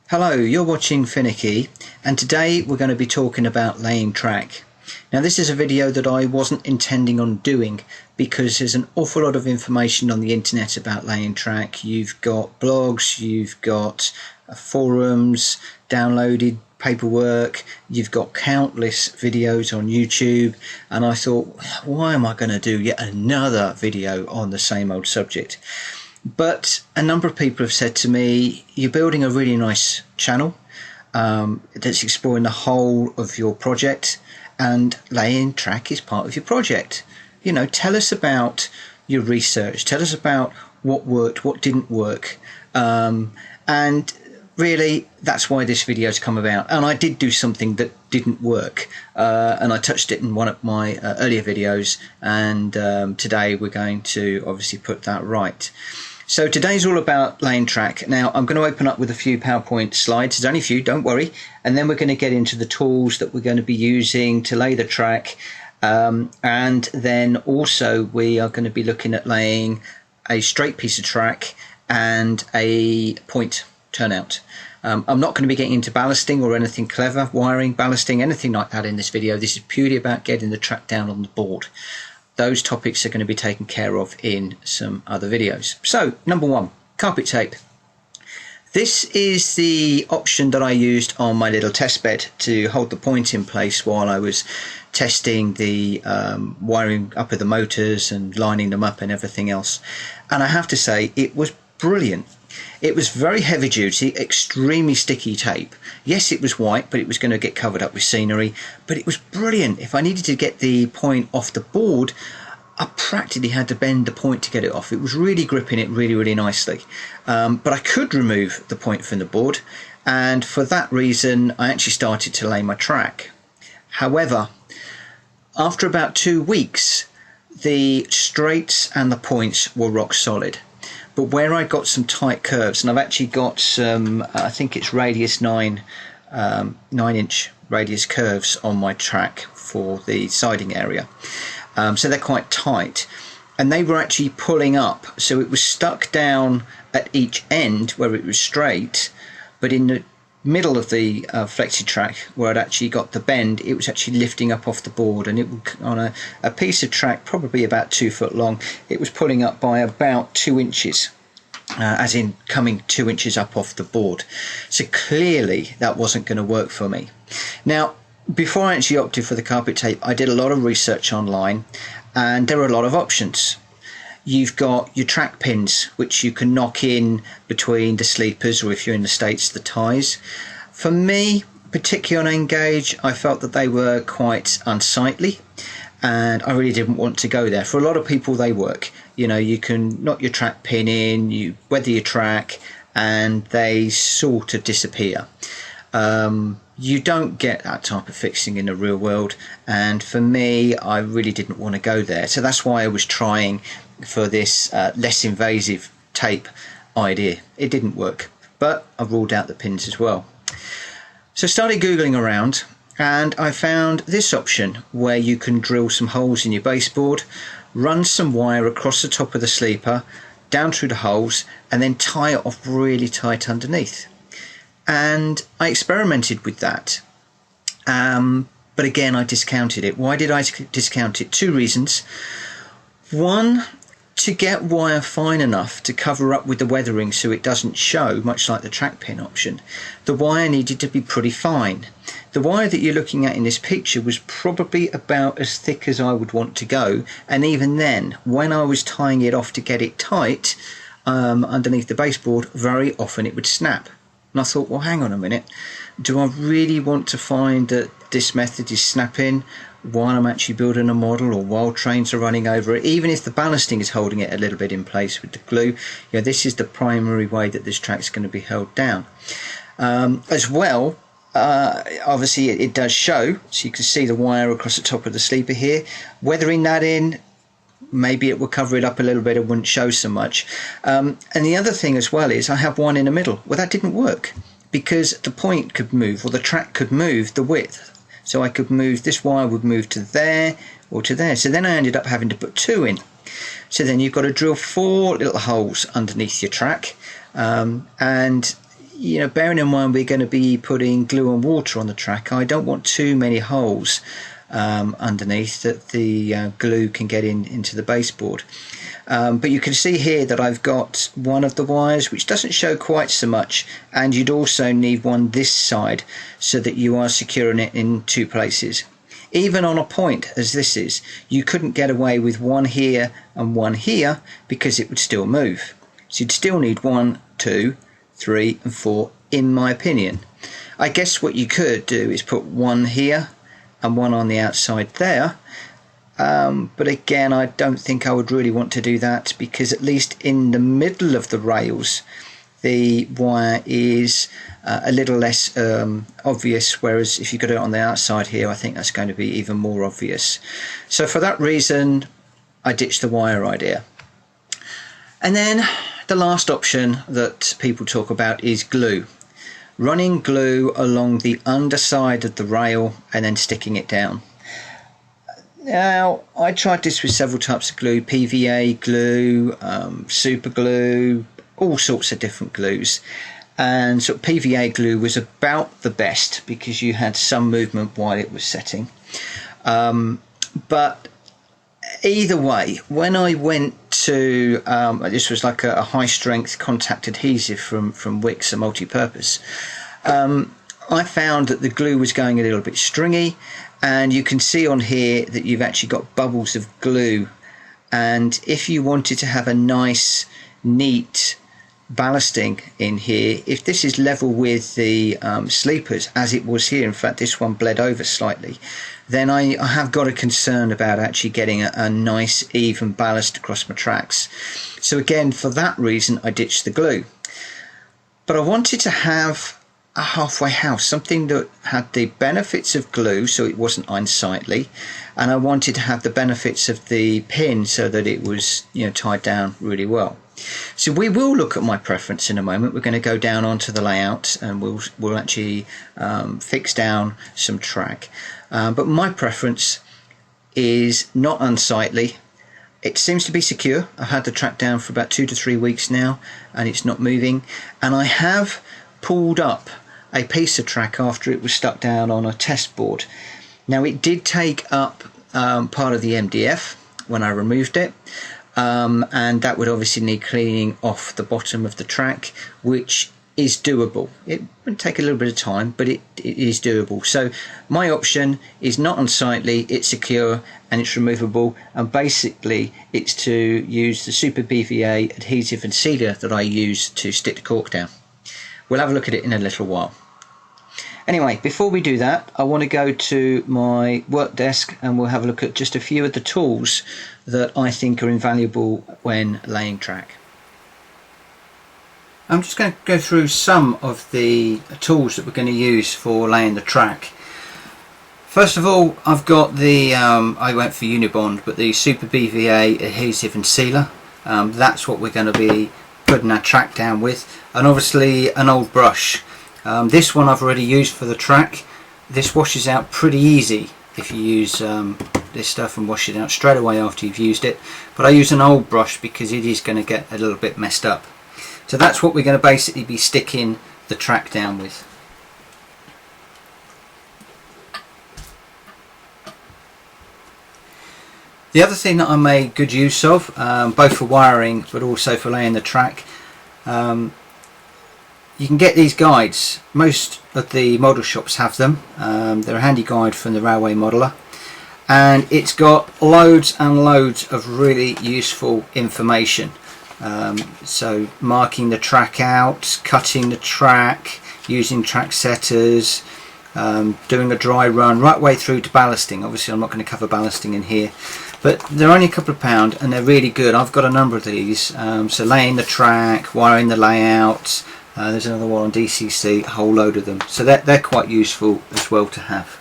Hello, you're watching Finicky, and today we're going to be talking about laying track. Now this is a video that I wasn't intending on doing because there's an awful lot of information on the internet about laying track. You've got blogs, you've got forums, downloaded paperwork, you've got countless videos on YouTube, and I thought, why am I going to do yet another video on the same old subject? But a number of people have said to me, you're building a really nice channel that's exploring the whole of your project, and laying track is part of your project. You know, tell us about your research, tell us about what worked, what didn't work, and really that's why this video has come about. And I did do something that didn't work, and I touched it in one of my earlier videos, and today we're going to obviously put that right. So today's all about laying track. Now I'm going to open up with a few PowerPoint slides. There's only a few, don't worry. And then we're going to get into the tools that we're going to be using to lay the track. And then also we are going to be looking at laying a straight piece of track and a point turnout. I'm not going to be getting into ballasting or anything clever, wiring, ballasting, anything like that in this video. This is purely about getting the track down on the board. Those topics are going to be taken care of in some other videos. So, number one, carpet tape. This is the option that I used on my little test bed to hold the point in place while I was testing the wiring up of the motors and lining them up and everything else. And I have to say, it was brilliant. It was very heavy duty, extremely sticky tape. Yes, it was white, but it was going to get covered up with scenery, but it was brilliant. If I needed to get the point off the board, I practically had to bend the point to get it off. It was really gripping it really nicely. But I could remove the point from the board, and for that reason I actually started to lay my track. However, after about 2 weeks, the straights and the points were rock solid. But where I got some tight curves, and I've actually got some, I think it's radius 9-inch radius curves on my track for the siding area. So they're quite tight, and they were actually pulling up. So it was stuck down at each end where it was straight, but in the middle of the Flexi-Track where I'd actually got the bend, it was actually lifting up off the board, and it would, on a piece of track probably about 2 foot long, it was pulling up by about 2 inches, as in coming 2 inches up off the board. So clearly that wasn't going to work for me. Now, before I actually opted for the carpet tape, I did a lot of research online, and there are a lot of options. You've got your track pins, which you can knock in between the sleepers, or if you're in the States, the ties. For me, particularly on Engage, I felt that they were quite unsightly, and I really didn't want to go there. For a lot of people, they work. You know, you can knock your track pin in, you weather your track, and they sort of disappear. You don't get that type of fixing in the real world, and for me, I really didn't want to go there. So that's why I was trying for this less invasive tape idea. It didn't work, but I ruled out the pins as well. So I started Googling around, and I found this option where you can drill some holes in your baseboard, run some wire across the top of the sleeper, down through the holes, and then tie it off really tight underneath. And I experimented with that, but again I discounted it. Why did I discount it? 2 reasons. One, to get wire fine enough to cover up with the weathering so it doesn't show, much like the track pin option, the wire needed to be pretty fine. The wire that you're looking at in this picture was probably about as thick as I would want to go, and even then, when I was tying it off to get it tight underneath the baseboard, very often it would snap. And I thought, well, hang on a minute, do I really want to find that this method is snapping while I'm actually building a model, or while trains are running over it? Even if the ballasting is holding it a little bit in place with the glue, you know, this is the primary way that this track's going to be held down. As well, obviously it does show, so you can see the wire across the top of the sleeper here. Weathering that in, maybe it will cover it up a little bit, it wouldn't show so much. And the other thing as well is I have one in the middle. Well, that didn't work because the point could move, or the track could move the width. So I could move, this wire would move to there or to there. So then I ended up having to put 2 in. So then you've got to drill 4 little holes underneath your track, and you know, bearing in mind we're going to be putting glue and water on the track, I don't want too many holes underneath that the glue can get into the baseboard. But you can see here that I've got one of the wires which doesn't show quite so much, and you'd also need one this side so that you are securing it in two places. Even on a point as this is, you couldn't get away with one here and one here because it would still move. So you'd still need 1, 2, 3 and 4 in my opinion. I guess what you could do is put one here and one on the outside there, but again I don't think I would really want to do that, because at least in the middle of the rails the wire is a little less obvious, whereas if you got it on the outside here I think that's going to be even more obvious. So for that reason I ditched the wire idea. And then the last option that people talk about is glue. Running glue along the underside of the rail and then sticking it down. Now, I tried this with several types of glue, PVA glue, super glue, all sorts of different glues. And sort of PVA glue was about the best because you had some movement while it was setting. But either way, when I went to, this was like a high strength contact adhesive from Wix, a multi-purpose, I found that the glue was going a little bit stringy, and you can see on here that you've actually got bubbles of glue, and if you wanted to have a nice neat ballasting in here, if this is level with the sleepers as it was here, in fact this one bled over slightly, then I have got a concern about actually getting a nice even ballast across my tracks. So again, for that reason I ditched the glue. But I wanted to have a halfway house, something that had the benefits of glue so it wasn't unsightly, and I wanted to have the benefits of the pin so that it was, you know, tied down really well. So we will look at my preference in a moment. We're going to go down onto the layout and we'll actually fix down some track. But my preference is not unsightly. It seems to be secure. I've had the track down for about 2 to 3 weeks now and it's not moving. And I have pulled up a piece of track after it was stuck down on a test board. Now it did take up part of the MDF when I removed it. And that would obviously need cleaning off the bottom of the track, which is doable. It would take a little bit of time, but it is doable. So my option is not unsightly, it's secure and it's removable, and basically it's to use the super PVA adhesive and sealer that I use to stick the cork down. We'll have a look at it in a little while. Anyway, before we do that, I want to go to my work desk and we'll have a look at just a few of the tools that I think are invaluable when laying track. I'm just going to go through some of the tools that we're going to use for laying the track. First of all, I've got the, I went for Unibond, but the Super PVA adhesive and sealer. That's what we're going to be putting our track down with, and obviously an old brush. This one I've already used for the track. This washes out pretty easy if you use this stuff and wash it out straight away after you've used it, but I use an old brush because it is going to get a little bit messed up. So that's what we're going to basically be sticking the track down with. The other thing that I made good use of, both for wiring but also for laying the track, you can get these guides. Most of the model shops have them. They're a handy guide from the Railway Modeller, and it's got loads and loads of really useful information. So marking the track out, cutting the track, using track setters, doing a dry run right way through to ballasting. Obviously I'm not going to cover ballasting in here, but they're only a couple of pound and they're really good. I've got a number of these. So laying the track, wiring the layout, there's another one on DCC, a whole load of them. So they're quite useful as well to have.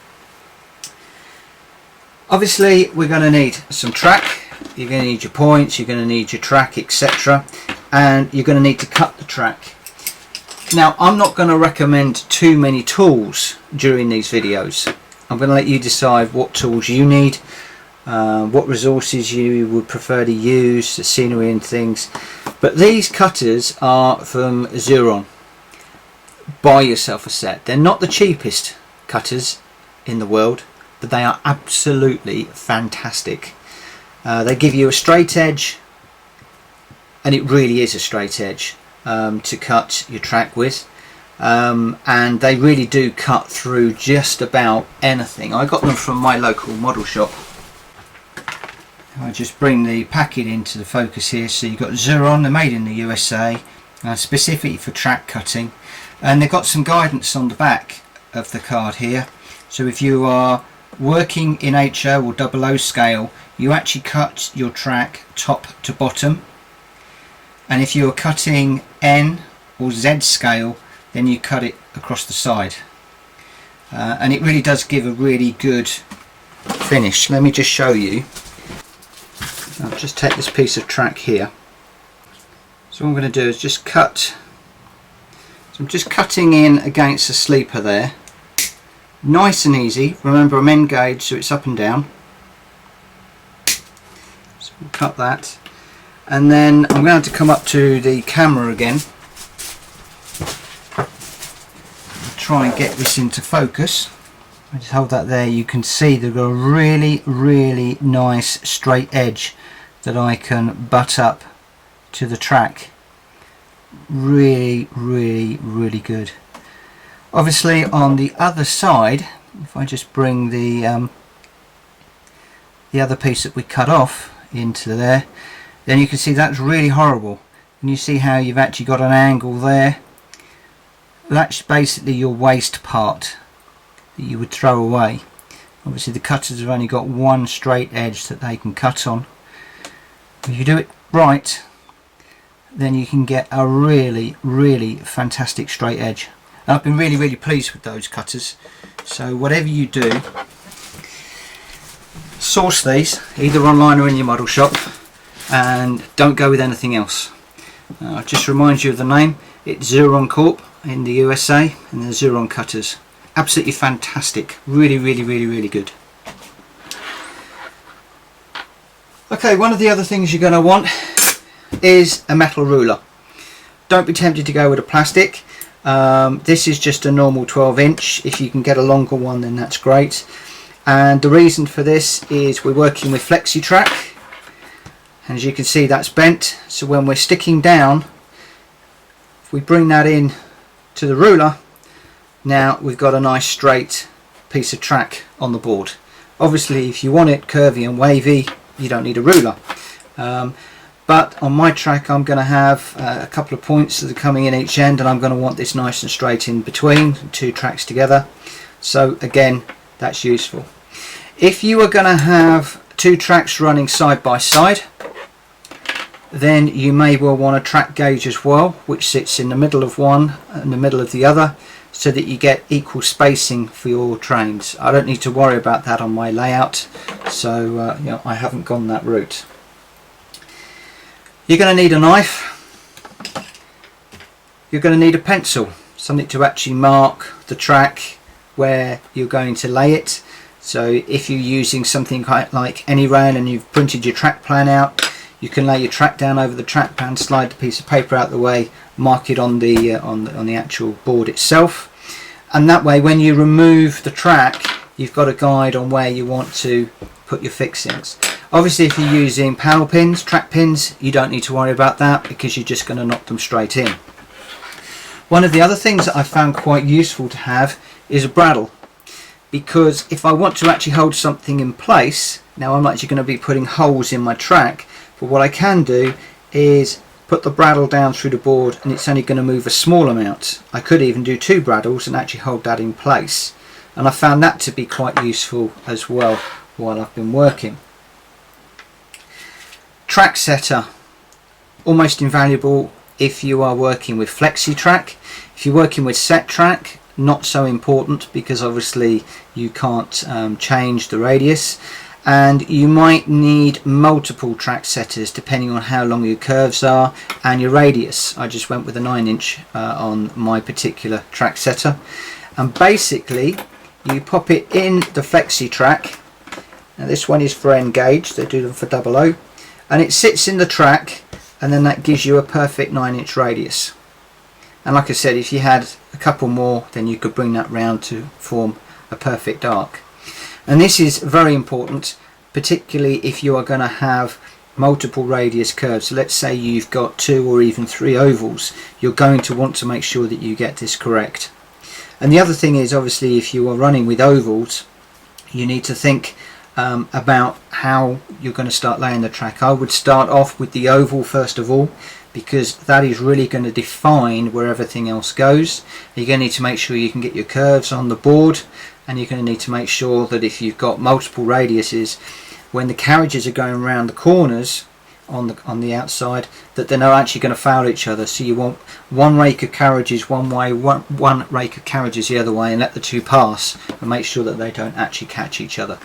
Obviously we're going to need some track, you're going to need your points, you're going to need your track, etc. And you're going to need to cut the track. Now I'm not going to recommend too many tools during these videos. I'm going to let you decide what tools you need, what resources you would prefer to use, the scenery and things. But these cutters are from Xuron. buy yourself a set. They're not the cheapest cutters in the world, but they are absolutely fantastic. They give you a straight edge, and it really is a straight edge to cut your track with, and they really do cut through just about anything. I got them from my local model shop. I just bring the packet into the focus here. So you've got Xuron, they're made in the USA, specifically for track cutting, and they've got some guidance on the back of the card here. So if you are working in HO or 00 scale, you actually cut your track top to bottom, and if you are cutting N or Z scale, then you cut it across the side, and it really does give a really good finish. Let me just show you. I'll just take this piece of track here. So what I'm going to do is just cut. So I'm just cutting in against the sleeper there. Nice and easy. Remember, I'm end gauge, so it's up and down. So we'll cut that. And then I'm going to come up to the camera again. Try and get this into focus. I just hold that there. You can see they've got a really nice straight edge that I can butt up to the track. Really good. Obviously on the other side, if I just bring the other piece that we cut off into there, then you can see that's really horrible. And you see how you've actually got an angle there. That's basically your waste part that you would throw away. Obviously the cutters have only got one straight edge that they can cut on. If you do it right, then you can get a really fantastic straight edge. And I've been really pleased with those cutters. So whatever you do, source these either online or in your model shop, and don't go with anything else. Just remind you of the name. It's Xuron Corp in the USA, and the Xuron cutters. Absolutely fantastic. Really good. Okay, one of the other things you're going to want is a metal ruler. Don't be tempted to go with a plastic. This is just a normal 12-inch. If you can get a longer one, then that's great. And the reason for this is we're working with Flexi-Track. And as you can see, that's bent. So when we're sticking down, if we bring that in to the ruler, now we've got a nice straight piece of track on the board. Obviously, if you want it curvy and wavy, you don't need a ruler. But on my track, I'm going to have a couple of points that are coming in each end, and I'm going to want this nice and straight in between two tracks together. So again, that's useful. If you are going to have two tracks running side by side, then you may well want a track gauge as well, which sits in the middle of one and the middle of the other, so that you get equal spacing for your trains. I don't need to worry about that on my layout, so you know, I haven't gone that route. You're going to need a knife. You're going to need a pencil, something to actually mark the track where you're going to lay it. So if you're using something like AnyRail and you've printed your track plan out, you can lay your track down over the track plan, slide the piece of paper out of the way, mark it on the actual board itself, and that way when you remove the track, you've got a guide on where you want to put your fixings. Obviously, if you're using panel pins, track pins, you don't need to worry about that because you're just going to knock them straight in. One of the other things that I found quite useful to have is a bradawl, because if I want to actually hold something in place, now I'm actually going to be putting holes in my track, but what I can do is put the bradawl down through the board, and it's only going to move a small amount. I could even do two bradawls and actually hold that in place, and I found that to be quite useful as well while I've been working. Track setter, almost invaluable if you are working with Flexi-Track. If you're working with set track, not so important, because obviously you can't change the radius, and you might need multiple track setters depending on how long your curves are and your radius. I just went with a 9-inch on my particular track setter, and basically you pop it in the Flexi-Track. Now this one is for N gauge, they do them for 00, and it sits in the track, and then that gives you a perfect 9-inch radius. and like I said, if you had a couple more, then you could bring that round to form a perfect arc. And this is very important, particularly if you are going to have multiple radius curves. So let's say you've got 2 or even 3 ovals, you're going to want to make sure that you get this correct. And the other thing is, obviously, if you are running with ovals, you need to think about how you're going to start laying the track. I would start off with the oval first of all, because that is really going to define where everything else goes. You're going to need to make sure you can get your curves on the board, and you're going to need to make sure that if you've got multiple radiuses, when the carriages are going around the corners on the outside, that they're not actually going to foul each other. So you want one rake of carriages one way, one rake of carriages the other way, and let the two pass, and make sure that they don't actually catch each other.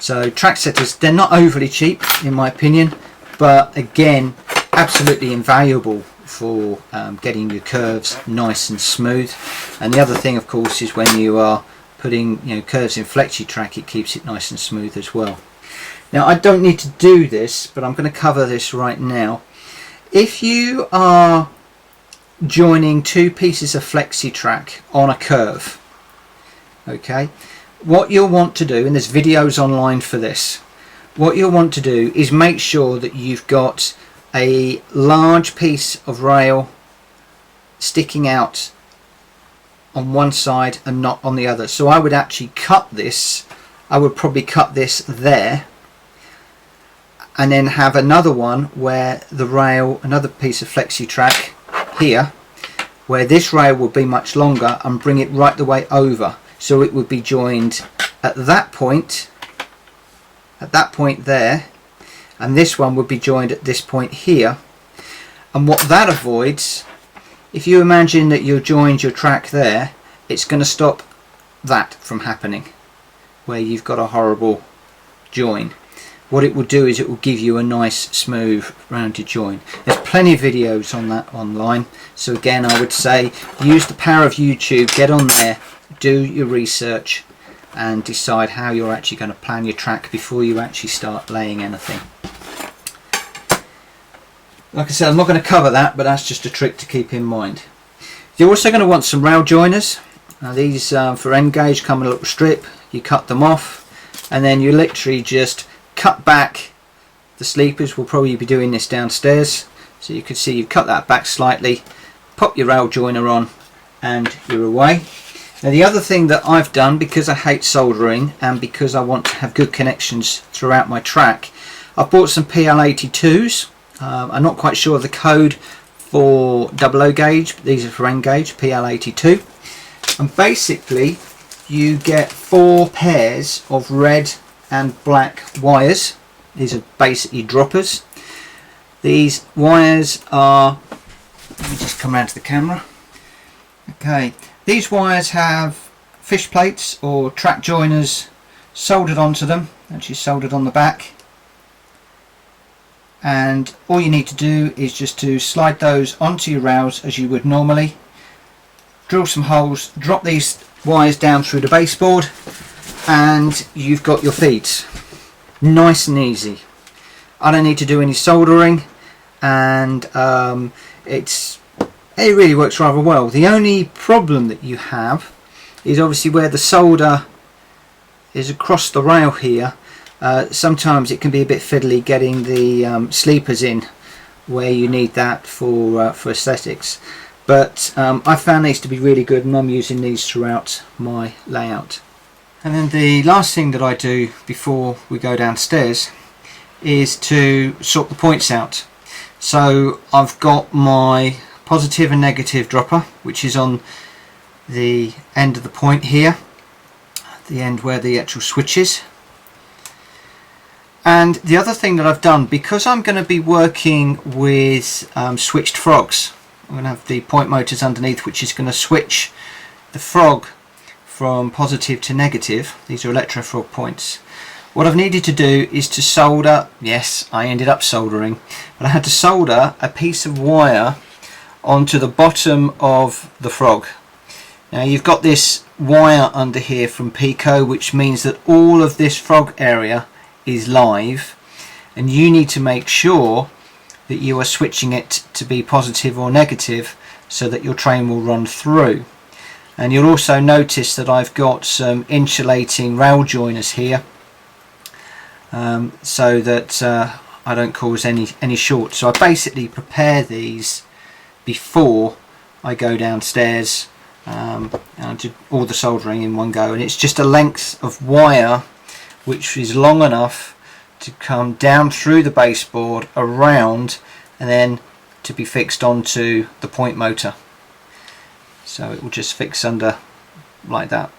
So track setters, they're not overly cheap in my opinion, but again, absolutely invaluable for getting your curves nice and smooth. And the other thing, of course, is when you are putting curves in Flexi-Track, it keeps it nice and smooth as well. Now, I don't need to do this, but I'm going to cover this right now. If you are joining 2 pieces of Flexi-Track on a curve, okay, what you'll want to do, and there's videos online for this, what you'll want to do is make sure that you've got a large piece of rail sticking out on one side and not on the other. So I would actually cut this, I would probably cut this there, and then have another one where the rail, another piece of Flexi-Track here, where this rail will be much longer, and bring it right the way over. So it would be joined at that point there, and this one would be joined at this point here. And what that avoids, if you imagine that you joined your track there, it's going to stop that from happening, where you've got a horrible join. What it will do is it will give you a nice smooth rounded join. There's plenty of videos on that online, so again I would say use the power of YouTube, get on there, do your research, and decide how you're actually going to plan your track before you actually start laying anything. Like I said, I'm not going to cover that, but that's just a trick to keep in mind. You're also going to want some rail joiners. Now these for end gauge come in a little strip, you cut them off, and then you literally just cut back the sleepers. We'll probably be doing this downstairs, so you can see you cut that back slightly, pop your rail joiner on, and you're away. Now the other thing that I've done, because I hate soldering and because I want to have good connections throughout my track, I've bought some PL82s. I'm not quite sure of the code for 00 gauge, but these are for end gauge, PL82. And basically you get 4 pairs of red and black wires. These are basically droppers. These wires are, let me just come around to the camera. Okay, these wires have fish plates or track joiners soldered onto them, actually soldered on the back. And all you need to do is just to slide those onto your rails as you would normally, drill some holes, drop these wires down through the baseboard, and you've got your feeds. Nice and easy. I don't need to do any soldering, and it really works rather well. The only problem that you have is obviously where the solder is across the rail here. Sometimes it can be a bit fiddly getting the sleepers in where you need that for aesthetics, but I found these to be really good, and I'm using these throughout my layout. And then the last thing that I do before we go downstairs is to sort the points out. So I've got my positive and negative dropper, which is on the end of the point here, the end where the actual switch is. And the other thing that I've done, because I'm going to be working with switched frogs, I'm going to have the point motors underneath, which is going to switch the frog from positive to negative. These are electrofrog points. What I've needed to do is to solder, yes, I ended up soldering, but I had to solder a piece of wire onto the bottom of the frog. Now you've got this wire under here from Pico, which means that all of this frog area is live, and you need to make sure that you are switching it to be positive or negative so that your train will run through. And you'll also notice that I've got some insulating rail joiners here, so that I don't cause any shorts. So I basically prepare these before I go downstairs, and I do all the soldering in one go. And it's just a length of wire which is long enough to come down through the baseboard, around, and then to be fixed onto the point motor. So it will just fix under like that,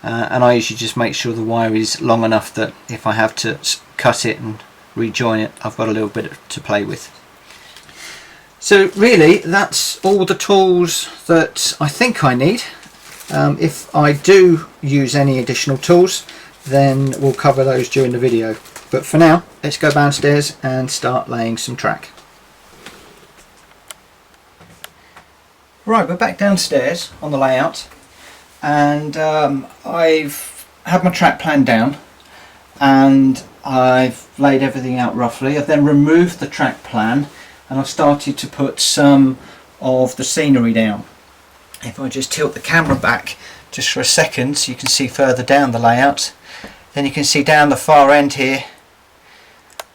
and I usually just make sure the wire is long enough that if I have to cut it and rejoin it, I've got a little bit to play with. So really that's all the tools that I think I need. If I do use any additional tools, then we'll cover those during the video, but for now let's go downstairs and start laying some track. Right, we're back downstairs on the layout, and I've had my track plan down and I've laid everything out roughly. I've then removed the track plan and I've started to put some of the scenery down. If I just tilt the camera back just for a second so you can see further down the layout, then you can see down the far end here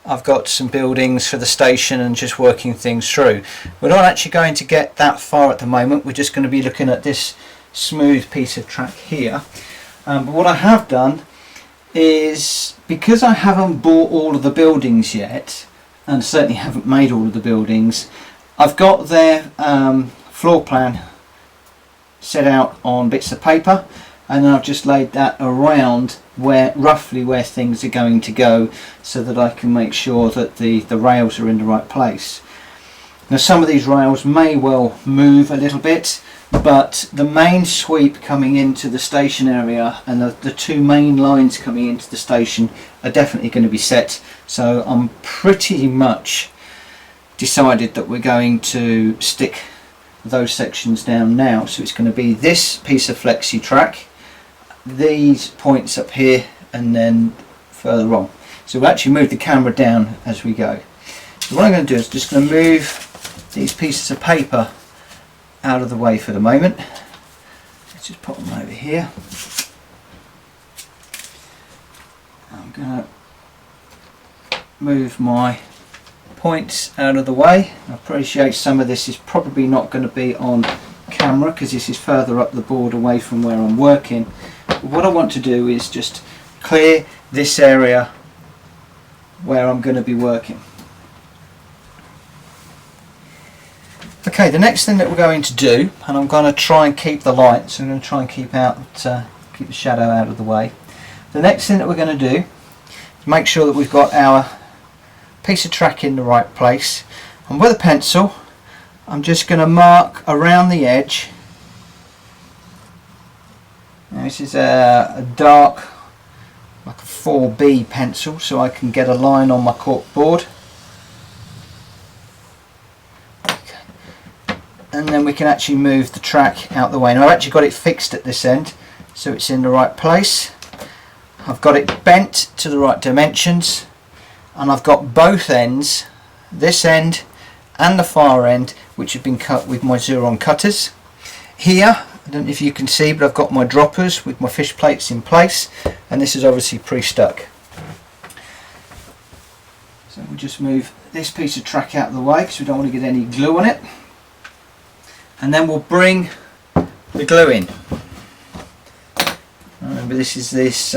I've got some buildings for the station and just working things through. We're not actually going to get that far at the moment. We're just going to be looking at this smooth piece of track here. But what I have done is, because I haven't bought all of the buildings yet, and certainly haven't made all of the buildings, I've got their floor plan set out on bits of paper, and then I've just laid that around roughly where things are going to go, so that I can make sure that the rails are in the right place. Now some of these rails may well move a little bit, but the main sweep coming into the station area and the two main lines coming into the station are definitely going to be set. So I'm pretty much decided that we're going to stick those sections down now. So it's going to be this piece of Flexi-Track, these points up here, and then further on. So we'll actually move the camera down as we go. So what I'm going to do is just going to move these pieces of paper out of the way for the moment. Let's just put them over here. I'm going to move my points out of the way. I appreciate some of this is probably not going to be on camera because this is further up the board away from where I'm working. But what I want to do is just clear this area where I'm going to be working. Okay, the next thing that we're going to do, and I'm going to try and keep the light, so I'm going to try and keep the shadow out of the way. The next thing that we're going to do is make sure that we've got our piece of track in the right place, and with a pencil I'm just going to mark around the edge. Now, this is a dark, like a 4B pencil, so I can get a line on my cork board. And then we can actually move the track out the way. Now I've actually got it fixed at this end, so it's in the right place. I've got it bent to the right dimensions, and I've got both ends, this end and the far end, which have been cut with my Xuron cutters. Here, I don't know if you can see, but I've got my droppers with my fish plates in place, and this is obviously pre-stuck. So we'll just move this piece of track out of the way because we don't want to get any glue on it. And then we'll bring the glue in. Remember, this is this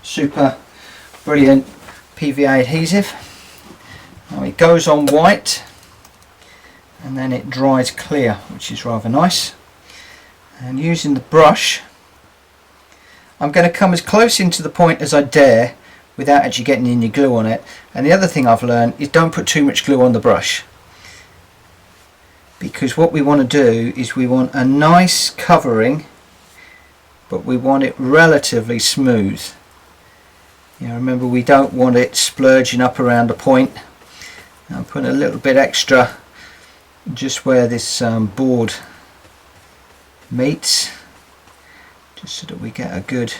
super brilliant PVA adhesive. Now it goes on white and then it dries clear, which is rather nice. And using the brush, I'm going to come as close into the point as I dare without actually getting any glue on it. And the other thing I've learned is don't put too much glue on the brush, because what we want to do is we want a nice covering, but we want it relatively smooth. Remember, we don't want it splurging up around the point. I'm putting a little bit extra just where this board meets, just so that we get a good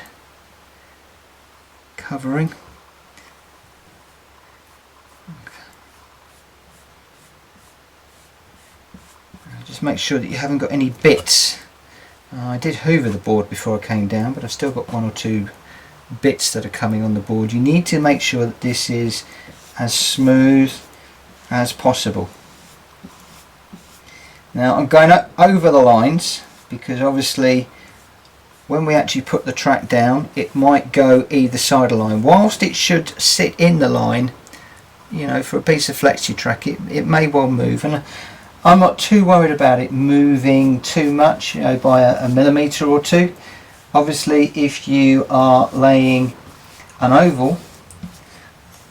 covering. Just make sure that you haven't got any bits. I did hoover the board before I came down, but I've still got one or two bits that are coming on the board. You need to make sure that this is as smooth as possible. Now I'm going over the lines because obviously when we actually put the track down it might go either side of the line. Whilst it should sit in the line, you know, for a piece of Flexi-Track it may well move, and I'm not too worried about it moving too much, you know, by a millimetre or two. Obviously if you are laying an oval,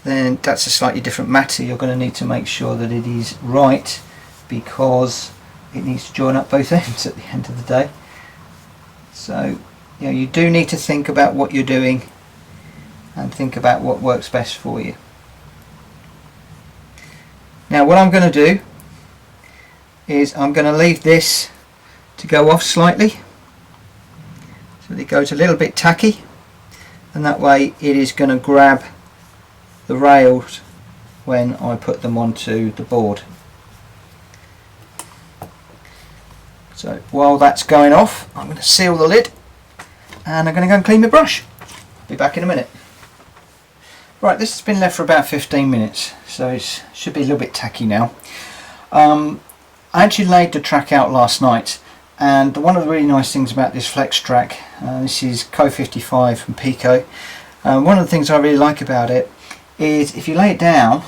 then that's a slightly different matter. You're going to need to make sure that it is right because it needs to join up both ends at the end of the day. So, you know, you do need to think about what you're doing and think about what works best for you. Now what I'm going to do is I'm going to leave this to go off slightly so that it goes a little bit tacky, and that way it is going to grab the rails when I put them onto the board. So while that's going off, I'm going to seal the lid and I'm going to go and clean my brush. Be back in a minute. Right, this has been left for about 15 minutes, so it should be a little bit tacky now. I actually laid the track out last night, and one of the really nice things about this Flexi-Track, this is Co 55 from Pico, one of the things I really like about it is if you lay it down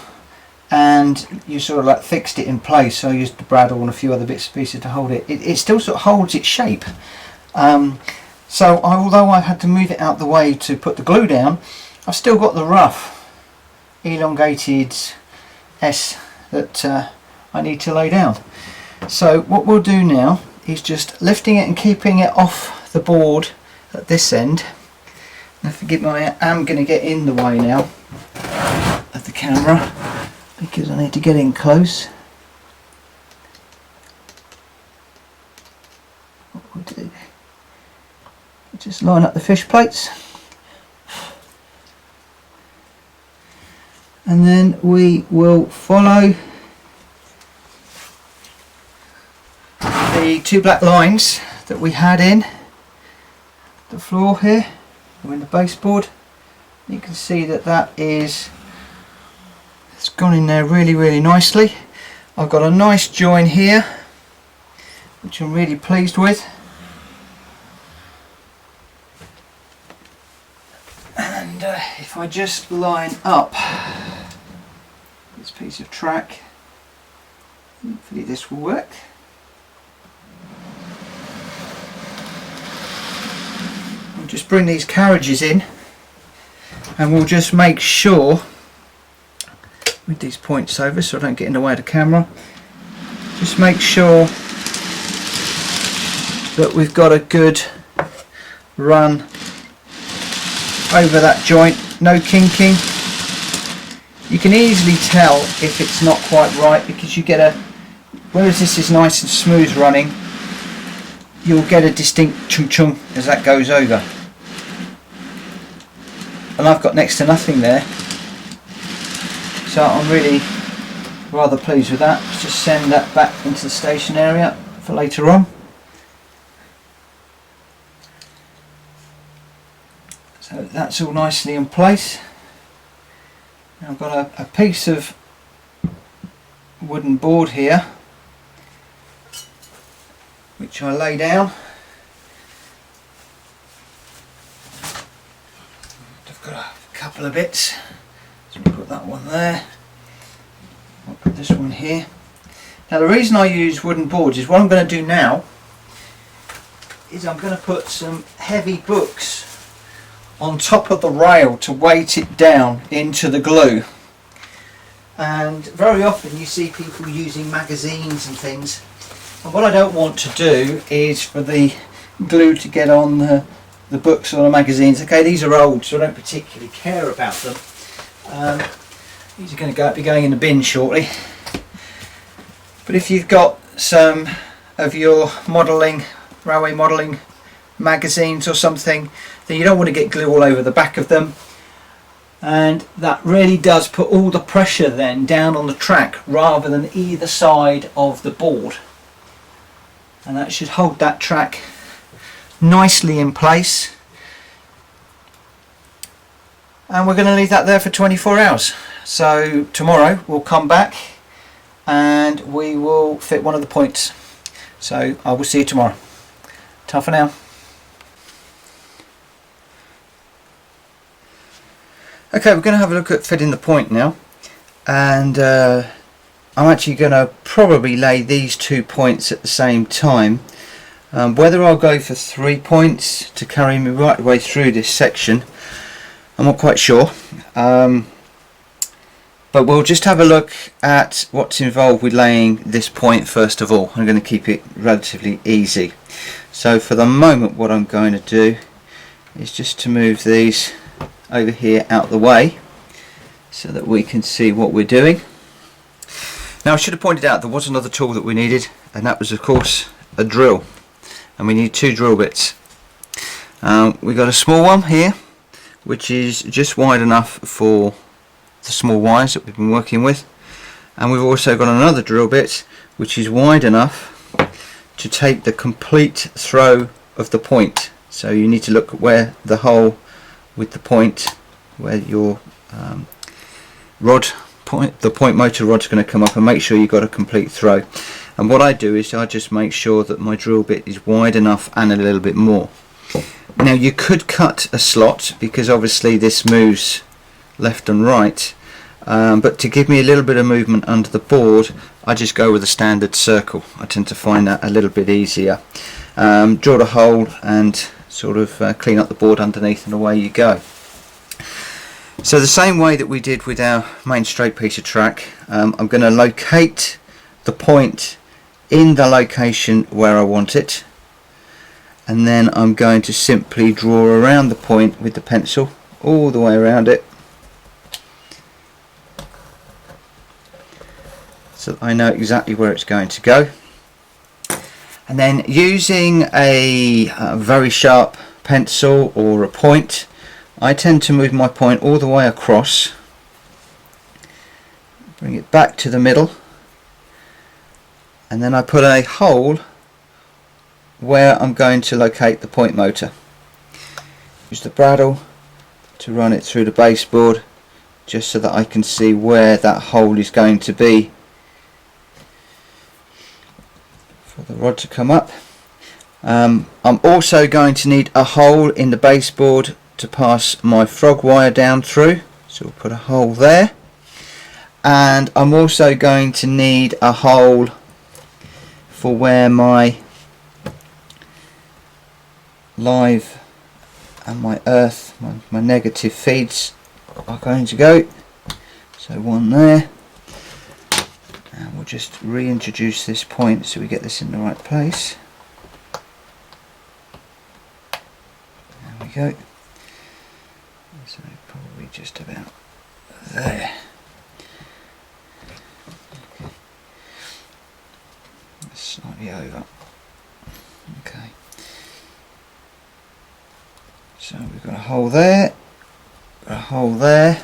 and you sort of like fixed it in place, so I used the bradawl and a few other bits and pieces to hold it, it still sort of holds its shape. So although I've had to move it out the way to put the glue down, I've still got the rough elongated S that I need to lay down. So what we'll do now is just lifting it and keeping it off the board at this end. Now forgive me, I am going to get in the way now of the camera because I need to get in close. What we'll do, just line up the fish plates, and then we will follow the two black lines that we had in the floor here, or in the baseboard. You can see that it's gone in there really nicely. I've got a nice join here which I'm really pleased with, and if I just line up this piece of track, hopefully this will work. Just bring these carriages in and we'll just make sure with these points over so I don't get in the way of the camera, just make sure that we've got a good run over that joint, no kinking. You can easily tell if it's not quite right because you get whereas this is nice and smooth running, you'll get a distinct chung as that goes over. And I've got next to nothing there, so I'm really rather pleased with that. Let's just send that back into the station area for later on. So that's all nicely in place. Now I've got a piece of wooden board here which I lay down. I've got a couple of bits, so we'll put that one there, I'll put this one here. Now the reason I use wooden boards is what I'm going to do now is I'm going to put some heavy books on top of the rail to weight it down into the glue. And very often you see people using magazines and things, and what I don't want to do is for the glue to get on the books or the magazines. Okay, these are old, so I don't particularly care about them. These are going to be going in the bin shortly. But if you've got some of your modelling, railway modelling magazines or something, then you don't want to get glue all over the back of them, and that really does put all the pressure then down on the track rather than either side of the board. and that should hold that track nicely in place. And we're going to leave that there for 24 hours. So tomorrow we'll come back and we will fit one of the points. So I will see you tomorrow. Ta for now. Okay, we're going to have a look at fitting the point now, and I'm actually going to probably lay these 2 points at the same time. Whether I'll go for 3 points to carry me right the way through this section, I'm not quite sure, but we'll just have a look at what's involved with laying this point first of all. I'm going to keep it relatively easy. So for the moment what I'm going to do is just to move these over here out the way so that we can see what we're doing. Now I should have pointed out there was another tool that we needed, and that was of course a drill, and we need 2 drill bits. We've got a small one here which is just wide enough for the small wires that we've been working with, and we've also got another drill bit which is wide enough to take the complete throw of the point. So you need to look at where the hole with the point, where your the point motor rod's going to come up, and make sure you've got a complete throw. And what I do is I just make sure that my drill bit is wide enough and a little bit more. Now you could cut a slot because obviously this moves left and right, but to give me a little bit of movement under the board I just go with a standard circle. I tend to find that a little bit easier. Drill a hole and sort of clean up the board underneath, and away you go. So the same way that we did with our main straight piece of track, I'm going to locate the point in the location where I want it, and then I'm going to simply draw around the point with the pencil all the way around it, so I know exactly where it's going to go. And then using a very sharp pencil or a point, I tend to move my point all the way across, bring it back to the middle, and then I put a hole where I'm going to locate the point motor. Use the bradawl to run it through the baseboard just so that I can see where that hole is going to be for the rod to come up. I'm also going to need a hole in the baseboard to pass my frog wire down through, so we'll put a hole there, and I'm also going to need a hole for where my live and my earth, my negative feeds are going to go. So one there, and we'll just reintroduce this point so we get this in the right place. There we go. So probably just about there. Okay. Slightly over. Okay. So we've got a hole there, got a hole there.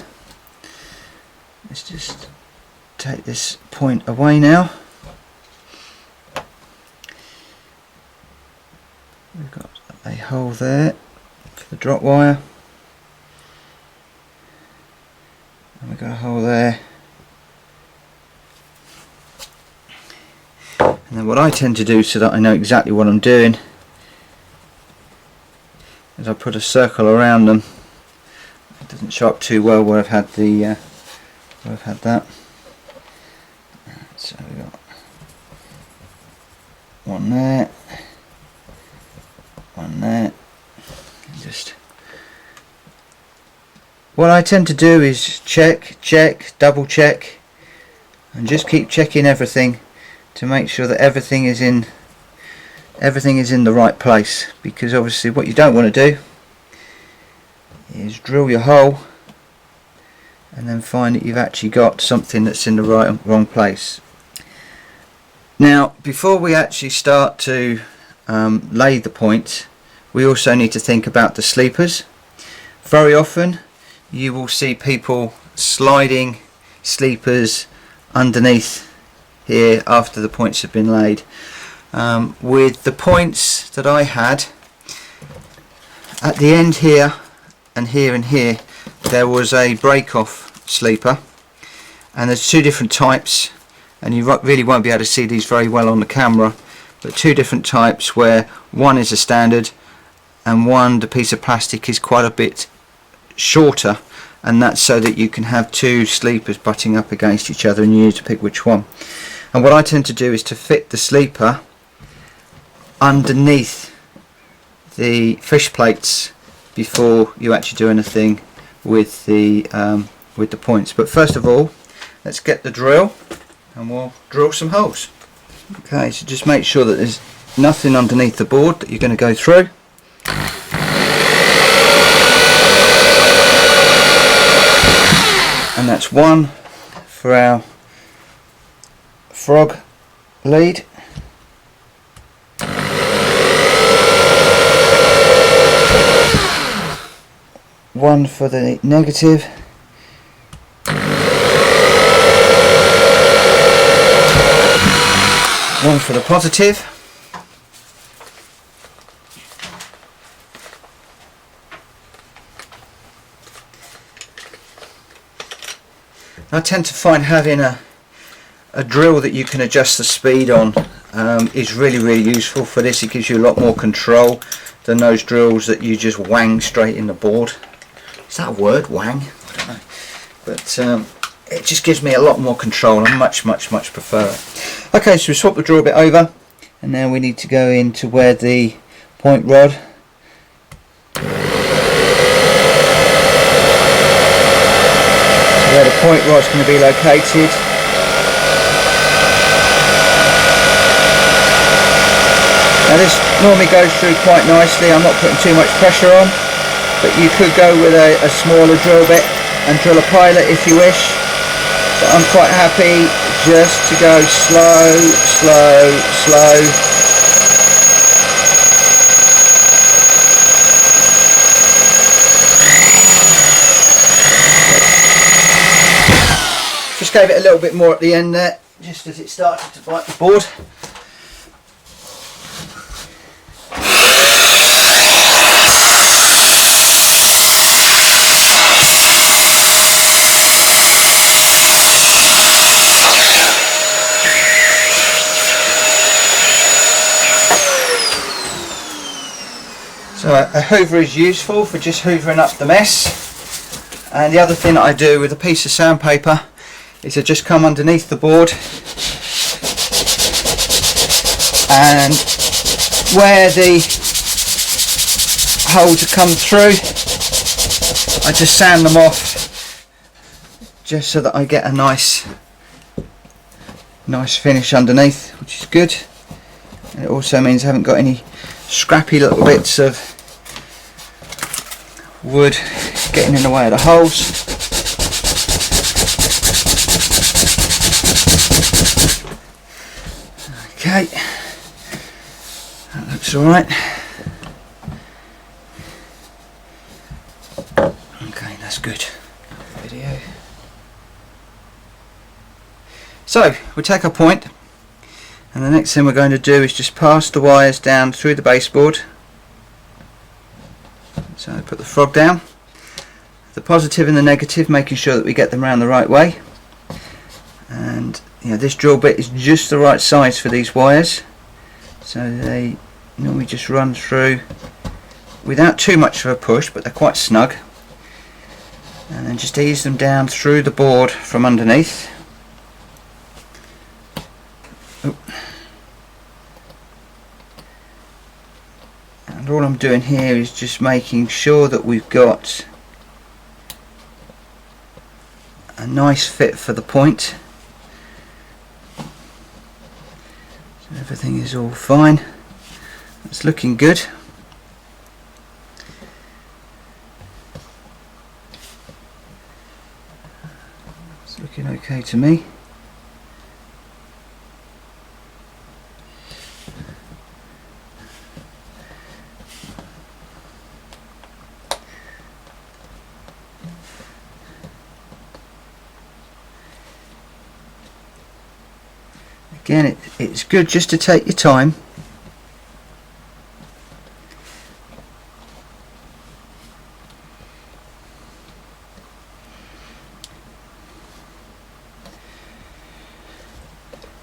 Let's just take this point away now. We've got a hole there for the drop wire, and we've got a hole there. And then what I tend to do, so that I know exactly what I'm doing, is I put a circle around them. It doesn't show up too well where I've had the where I've had that. So we've got one there, one there. And just what I tend to do is check, double check, and just keep checking everything to make sure that everything is in the right place, because obviously what you don't want to do is drill your hole and then find that you've actually got something that's in the wrong place. Now before we actually start to lay the point, we also need to think about the sleepers. Very often you will see people sliding sleepers underneath here after the points have been laid. with the points that I had at the end here and here and here. There was a break-off sleeper, and there's two different types, and you really won't be able to see these very well on the camera, but two different types, where one is a standard and one, the piece of plastic, is quite a bit shorter, and that's so that you can have two sleepers butting up against each other and you need to pick which one. And what I tend to do is to fit the sleeper underneath the fish plates before you actually do anything with the points. But first of all, let's get the drill and we'll drill some holes. Okay, so just make sure that there's nothing underneath the board that you're going to go through. And that's one for our frog lead. One for the negative. One for the positive. I tend to find having a drill that you can adjust the speed on is really useful for this. It gives you a lot more control than those drills that you just wang straight in the board. Is that a word, wang? I don't know. But it just gives me a lot more control. I much prefer it. Okay, so we swap the drill bit over, and now we need to go into where the point rod where the point rod's going to be located. Now this normally goes through quite nicely. I'm not putting too much pressure on, but you could go with a smaller drill bit and drill a pilot if you wish, but I'm quite happy just to go slow. Just gave it a little bit more at the end there, just as it started to bite the board. So a hoover is useful for just hoovering up the mess. And the other thing that I do with a piece of sandpaper is I just come underneath the board, and where the holes have come through, I just sand them off, just so that I get a nice finish underneath, which is good. And it also means I haven't got any scrappy little bits of wood getting in the way of the holes. Okay, that looks alright. Okay, that's good. Video. So we take our point, and the next thing we're going to do is just pass the wires down through the baseboard. So I put the frog down, the positive and the negative, making sure that we get them around the right way. And you know, this drill bit is just the right size for these wires, so they normally just run through without too much of a push, but they're quite snug. And then just ease them down through the board from underneath. Oop. And all I'm doing here is just making sure that we've got a nice fit for the point. So everything is all fine. It's looking good. It's looking okay to me. Again, it's good just to take your time.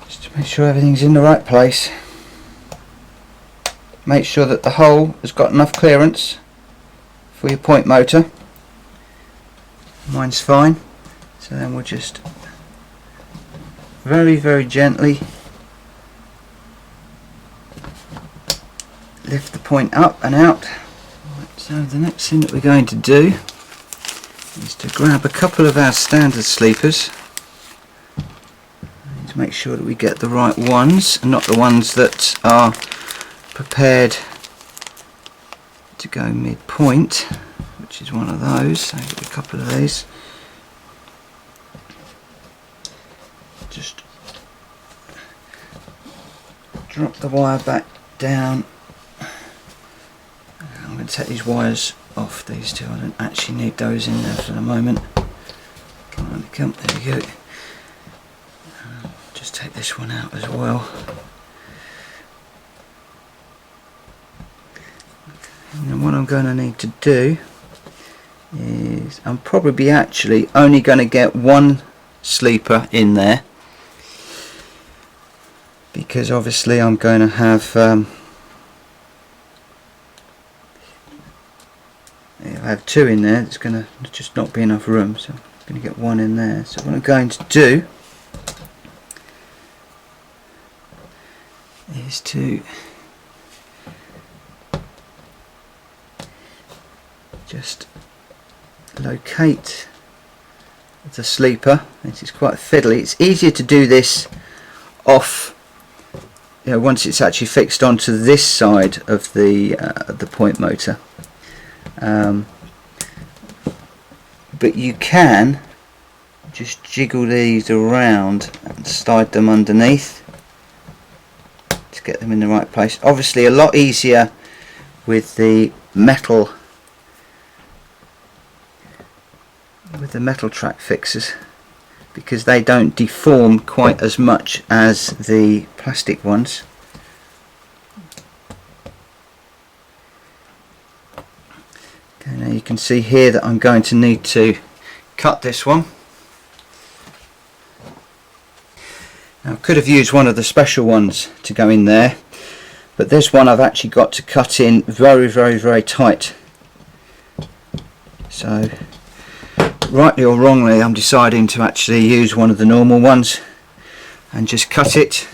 Just to make sure everything's in the right place. Make sure that the hole has got enough clearance for your point motor. Mine's fine. So then we'll just very, very gently lift the point up and out. Right, so the next thing that we're going to do is to grab a couple of our standard sleepers. We need to make sure that we get the right ones and not the ones that are prepared to go midpoint, which is one of those. So get a couple of these. Just drop the wire back down. I'm going to take these wires off, these two. I don't actually need those in there for the moment. Come, there we go. Just take this one out as well. And then what I'm going to need to do is I'm probably actually only going to get one sleeper in there, because obviously I'm going to have two in there. It's going to just not be enough room, so I'm going to get one in there. So what I'm going to do is to just locate the sleeper. It is quite fiddly. It's easier to do this off, once it's actually fixed onto this side of the point motor. But you can just jiggle these around and slide them underneath to get them in the right place. Obviously a lot easier with the metal track fixers, because they don't deform quite as much as the plastic ones. Okay, now you can see here that I'm going to need to cut this one. Now I could have used one of the special ones to go in there, but this one I've actually got to cut in very, very, very tight. So rightly or wrongly, I'm deciding to actually use one of the normal ones and just cut it.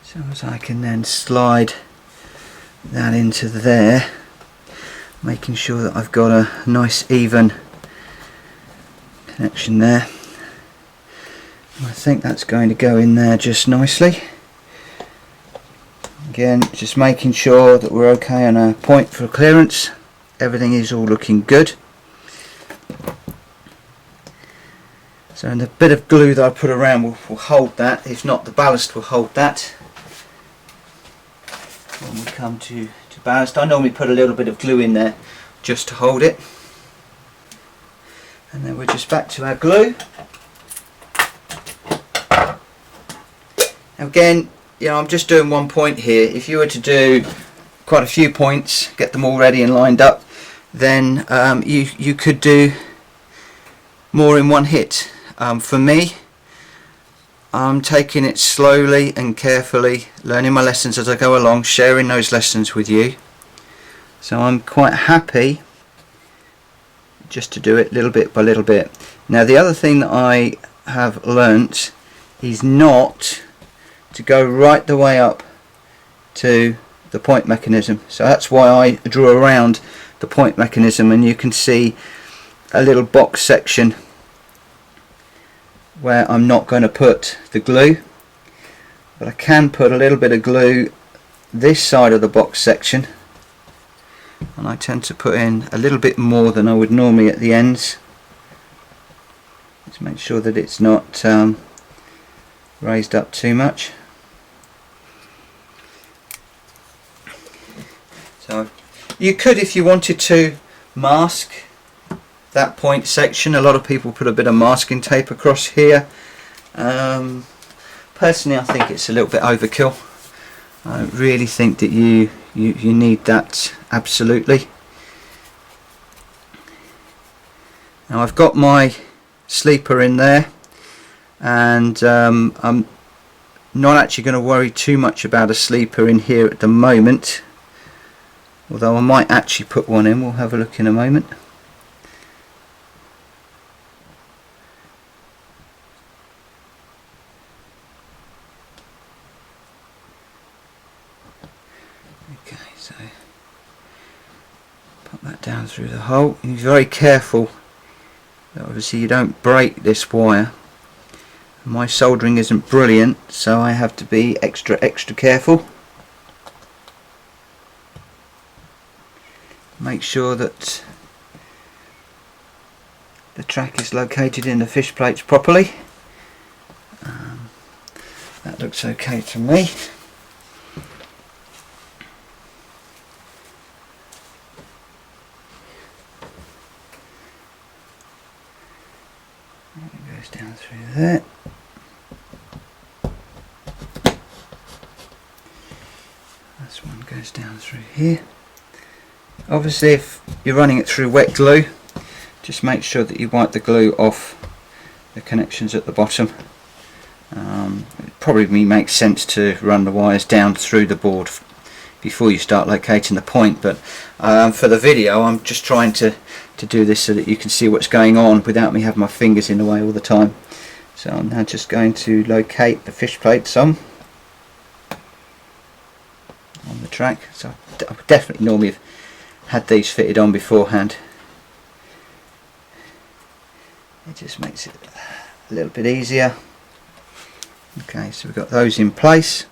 So as I can then slide that into there, making sure that I've got a nice even connection there. I think that's going to go in there just nicely. Again, just making sure that we're okay on our point for clearance. Everything is all looking good. So and the bit of glue that I put around will hold that. If not, the ballast will hold that. When we come to ballast, I normally put a little bit of glue in there just to hold it. And then we're just back to our glue. Again, I'm just doing one point here. If you were to do quite a few points, get them all ready and lined up, then you could do more in one hit. For me, I'm taking it slowly and carefully, learning my lessons as I go along, sharing those lessons with you. So I'm quite happy just to do it little bit by little bit. Now the other thing that I have learnt is not to go right the way up to the point mechanism. So that's why I drew around the point mechanism, and you can see a little box section where I'm not going to put the glue, but I can put a little bit of glue this side of the box section, and I tend to put in a little bit more than I would normally at the ends. Let's make sure that it's not raised up too much. So you could, if you wanted to, mask that point section. A lot of people put a bit of masking tape across here. Personally, I think it's a little bit overkill. I don't really think that you need that absolutely. Now I've got my sleeper in there, and I'm not actually going to worry too much about a sleeper in here at the moment, although I might actually put one in. We'll have a look in a moment. Okay, so pop that down through the hole. Be very careful that obviously you don't break this wire. My soldering isn't brilliant, so I have to be extra careful. Make sure that the track is located in the fish plates properly. That looks okay to me. It goes down through there. This one goes down through here. Obviously, if you're running it through wet glue, just make sure that you wipe the glue off the connections at the bottom. It probably makes sense to run the wires down through the board before you start locating the point, but for the video I'm just trying to do this so that you can see what's going on without me having my fingers in the way all the time. So I'm now just going to locate the fish plates on the track. So I would definitely normally have had these fitted on beforehand. It just makes it a little bit easier. Okay, so we've got those in place.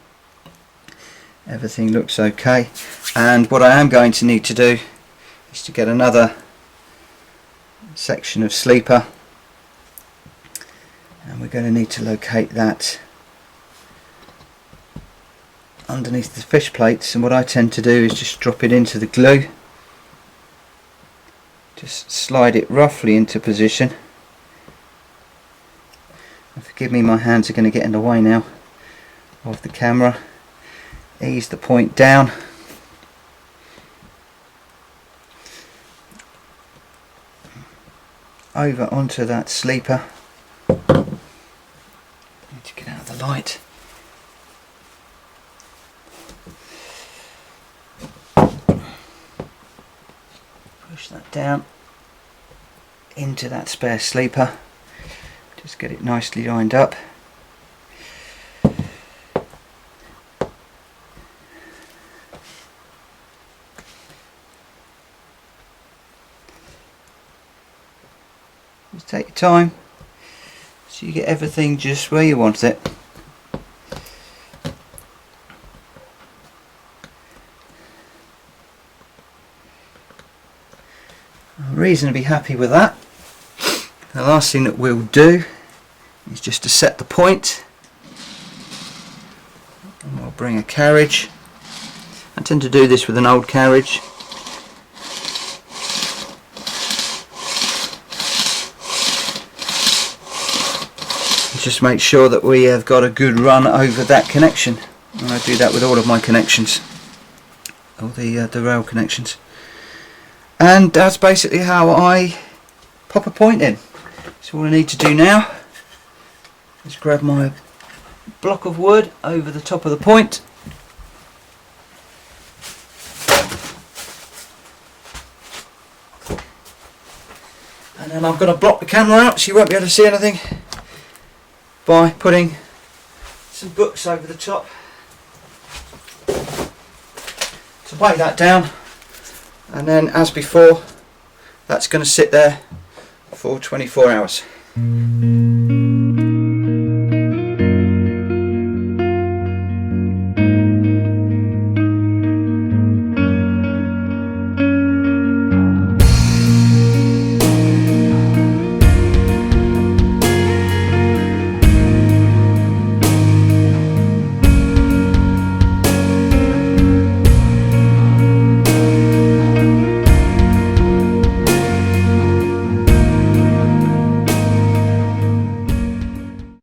Everything looks okay, and what I am going to need to do is to get another section of sleeper, and we're going to need to locate that underneath the fish plates. And what I tend to do is just drop it into the glue, just slide it roughly into position. And forgive me, my hands are going to get in the way now of the camera. Ease the point down. Over onto that sleeper. Need to get out of the light. Push that down into that spare sleeper. Just get it nicely lined up. Just take your time so you get everything just where you want it. I'm reasonably happy with that. The last thing that we'll do is just to set the point, and we'll bring a carriage. I tend to do this with an old carriage. Just make sure that we have got a good run over that connection, and I do that with all of my connections, all the rail connections. And that's basically how I pop a point in. So all I need to do now is grab my block of wood over the top of the point, and then I'm going to block the camera out so you won't be able to see anything by putting some books over the top to weigh that down. And then, as before, that's going to sit there for 24 hours.